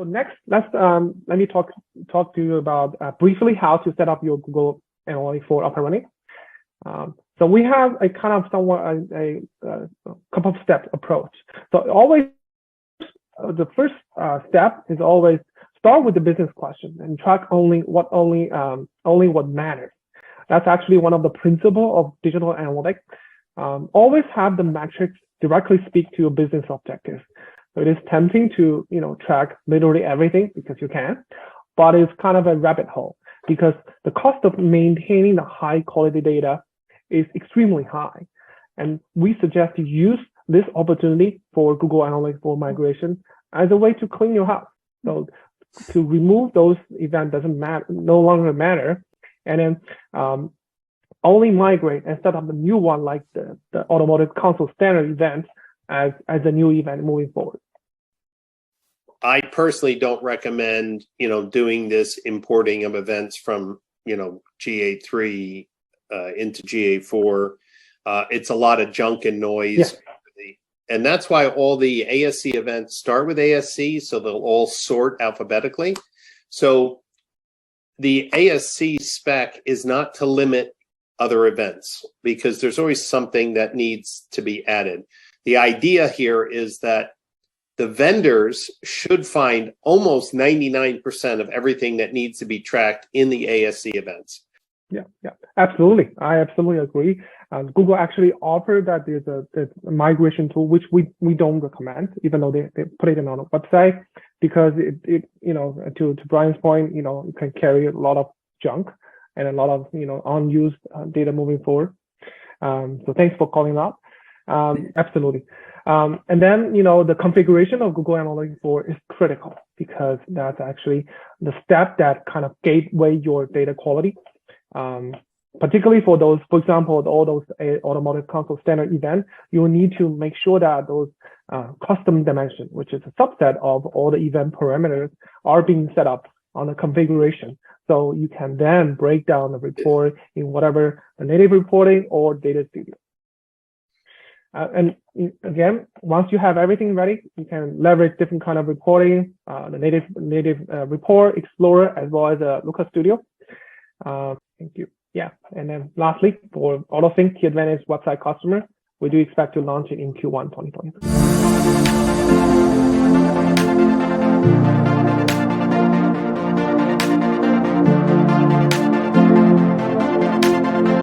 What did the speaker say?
So next, let me talk to you about briefly how to set up your Google Analytics 4 up and running. So we have a kind of somewhat a couple of step approach. So always the first step is always start with the business question and track only what matters. That's actually one of the principles of digital analytics. Always have the metrics directly speak to your business objectives. So it is tempting to track literally everything because you can, but it's kind of a rabbit hole because the cost of maintaining the high quality data is extremely high. And we suggest to use this opportunity for Google Analytics 4 migration as a way to clean your house. So to remove those events no longer matter, and then only migrate and set up the new one like the Automotive Console standard event as a new event moving forward. I personally don't recommend, doing this importing of events from, GA3 into GA4. It's a lot of junk and noise. Yes. And that's why all the ASC events start with ASC, so they'll all sort alphabetically. So the ASC spec is not to limit other events because there's always something that needs to be added. The idea here is that the vendors should find almost 99% of everything that needs to be tracked in the ASC events. Yeah, absolutely. I absolutely agree. Google actually offered that there's a migration tool, which we don't recommend, even though they put it on the website, because it to Brian's point, it can carry a lot of junk and a lot of unused data moving forward. So thanks for calling out. Absolutely. And then the configuration of Google Analytics 4 is critical because that's actually the step that kind of gateway your data quality. Particularly for those, for example, all those Automotive Console standard events, you will need to make sure that those custom dimensions, which is a subset of all the event parameters, are being set up on the configuration. So you can then break down the report in whatever the native reporting or data studio. And again, once you have everything ready, you can leverage different kind of reporting, the native report, Explorer, as well as Looker Studio. Thank you. Yeah, and then lastly, for AutoSync Key Advantage website customer, we do expect to launch it in Q1 2023.